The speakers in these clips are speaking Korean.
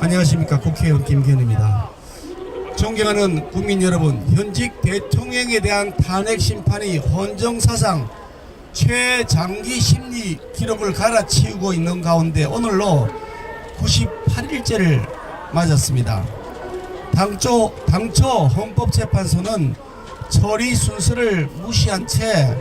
안녕하십니까. 국회의원 김기현입니다. 존경하는 국민 여러분, 현직 대통령에 대한 탄핵 심판이 헌정사상 최장기 심리 기록을 갈아치우고 있는 가운데 오늘로 98일째를 맞았습니다. 당초 헌법재판소는 처리 순서를 무시한 채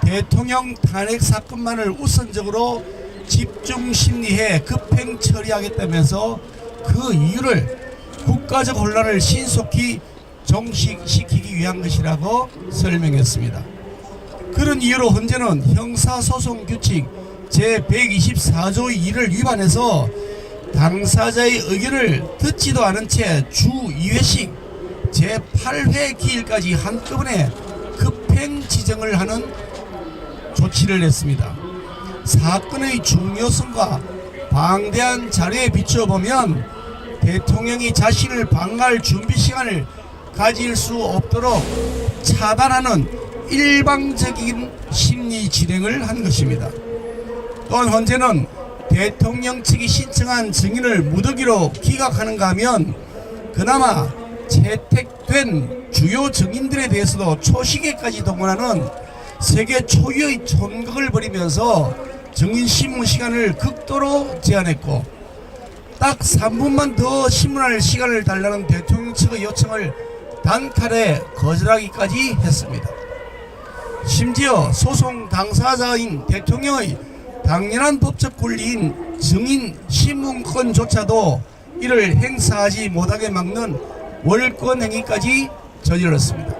대통령 탄핵 사건만을 우선적으로 집중 심리해 급행 처리하겠다면서 그 이유를 국가적 혼란을 신속히 종식시키기 위한 것이라고 설명했습니다. 그런 이유로 현재는 형사소송규칙 제124조의 1을 위반해서 당사자의 의견을 듣지도 않은 채 주 2회씩 제8회 기일까지 한꺼번에 급행 지정을 하는 조치를 했습니다. 사건의 중요성과 방대한 자료에 비춰보면 대통령이 자신을 방어할 준비 시간을 가질 수 없도록 차단하는 일방적인 심리 진행을 한 것입니다. 또한 현재는 대통령 측이 신청한 증인을 무더기로 기각하는가 하면 그나마 채택된 주요 증인들에 대해서도 초시계까지 동원하는 세계 초유의 촌극을 벌이면서 증인 신문 시간을 극도로 제한했고 딱 3분만 더 신문할 시간을 달라는 대통령 측의 요청을 단칼에 거절하기까지 했습니다. 심지어 소송 당사자인 대통령의 당연한 법적 권리인 증인 신문권조차도 이를 행사하지 못하게 막는 월권 행위까지 저질렀습니다.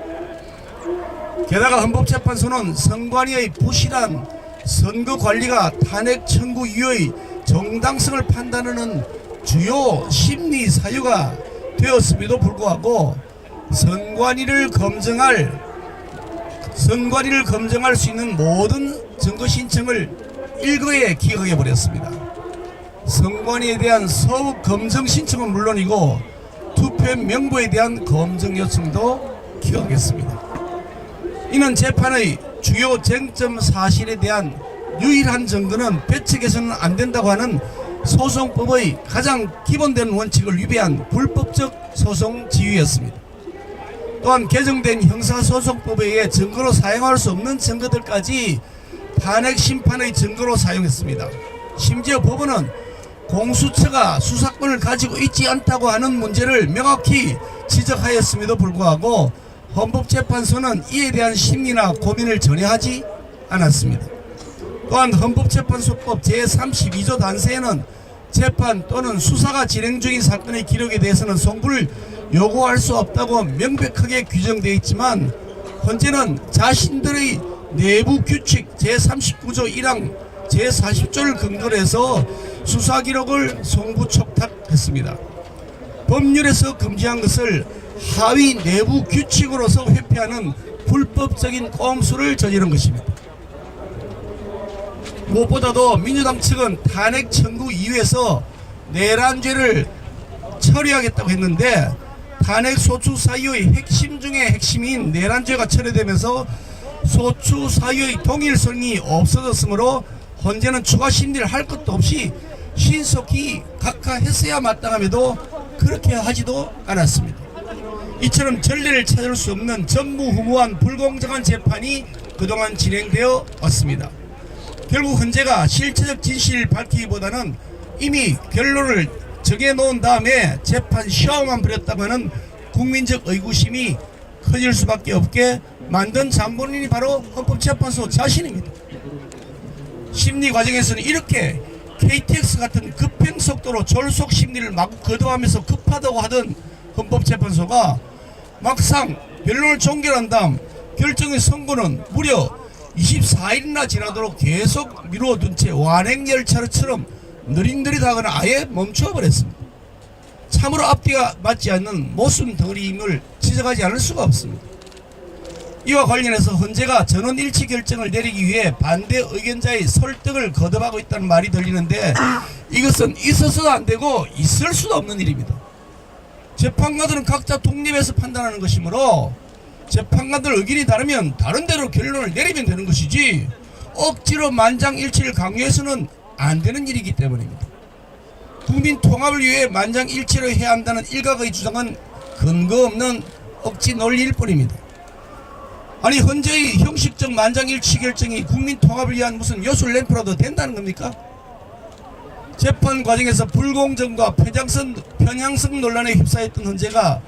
게다가 헌법재판소는 선관위의 부실한 선거관리가 탄핵 청구 이유의 정당성을 판단하는 주요 심리 사유가 되었음에도 불구하고 선관위를 검증할 수 있는 모든 증거 신청을 일거에 기각해 버렸습니다. 선관위에 대한 서욱 검증 신청은 물론이고 투표 명부에 대한 검증 요청도 기각했습니다. 이는 재판의 주요 쟁점 사실에 대한 유일한 증거는 배척해서는 안 된다고 하는 소송법의 가장 기본된 원칙을 위배한 불법적 소송 지휘였습니다. 또한 개정된 형사소송법에 의해 증거로 사용할 수 없는 증거들까지 탄핵 심판의 증거로 사용했습니다. 심지어 법원은 공수처가 수사권을 가지고 있지 않다고 하는 문제를 명확히 지적하였음에도 불구하고 헌법재판소는 이에 대한 심리나 고민을 전혀 하지 않았습니다. 또한 헌법재판소법 제32조 단서에는 재판 또는 수사가 진행 중인 사건의 기록에 대해서는 송부를 요구할 수 없다고 명백하게 규정되어 있지만 현재는 자신들의 내부 규칙 제39조 1항 제40조를 근거로 해서 수사 기록을 송부 촉탁했습니다. 법률에서 금지한 것을 하위 내부 규칙으로서 회피하는 불법적인 꼼수를 저지른 것입니다. 무엇보다도 민주당 측은 탄핵 청구 이후에서 내란죄를 처리하겠다고 했는데 탄핵 소추 사유의 핵심 중의 핵심인 내란죄가 처리되면서 소추 사유의 동일성이 없어졌으므로 현재는 추가 심리를 할 것도 없이 신속히 각하했어야 마땅함에도 그렇게 하지도 않았습니다. 이처럼 전례를 찾을 수 없는 전무후무한 불공정한 재판이 그동안 진행되어 왔습니다. 결국 헌재가 실체적 진실을 밝히기보다는 이미 결론을 정해놓은 다음에 재판 시험만 벌였다고 하는 국민적 의구심이 커질 수밖에 없게 만든 장본인이 바로 헌법재판소 자신입니다. 심리 과정에서는 이렇게 KTX 같은 급행 속도로 졸속 심리를 마구 거듭하면서 급하다고 하던 헌법재판소가 막상 변론을 종결한 다음 결정의 선고는 무려 24일이나 지나도록 계속 미뤄둔 채 완행열차처럼 느릿느릿하거나 아예 멈춰버렸습니다. 참으로 앞뒤가 맞지 않는 모순 덩어리임을 지적하지 않을 수가 없습니다. 이와 관련해서 헌재가 전원일치 결정을 내리기 위해 반대 의견자의 설득을 거듭하고 있다는 말이 들리는데 이것은 있어서도 안 되고 있을 수도 없는 일입니다. 재판관들은 각자 독립해서 판단하는 것이므로 재판관들 의견이 다르면 다른 대로 결론을 내리면 되는 것이지 억지로 만장일치를 강요해서는 안 되는 일이기 때문입니다. 국민 통합을 위해 만장일치로 해야 한다는 일각의 주장은 근거 없는 억지 논리일 뿐입니다. 아니 현재의 형식적 만장일치 결정이 국민 통합을 위한 무슨 요술 램프라도 된다는 겁니까? 재판 과정에서 불공정과 편향성 논란에 휩싸였던 헌재가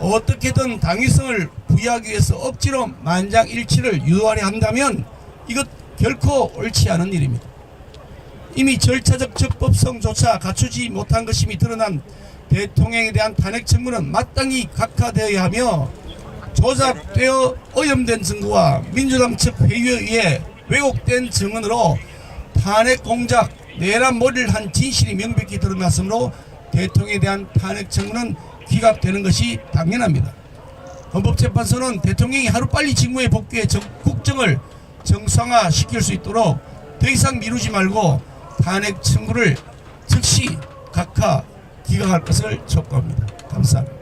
어떻게든 당위성을 부여하기 위해서 억지로 만장일치를 유도하려 한다면 이것 결코 옳지 않은 일입니다. 이미 절차적 적법성조차 갖추지 못한 것임이 드러난 대통령에 대한 탄핵 청구는 마땅히 각하되어야 하며, 조작되어 오염된 증거와 민주당 측 회의에 의해 왜곡된 증언으로 탄핵 공작, 내란 몰이를 한 진실이 명백히 드러났으므로 대통령에 대한 탄핵 청구는 기각되는 것이 당연합니다. 헌법재판소는 대통령이 하루빨리 직무에 복귀해 국정을 정상화시킬 수 있도록 더 이상 미루지 말고 탄핵 청구를 즉시 각하 기각할 것을 촉구합니다. 감사합니다.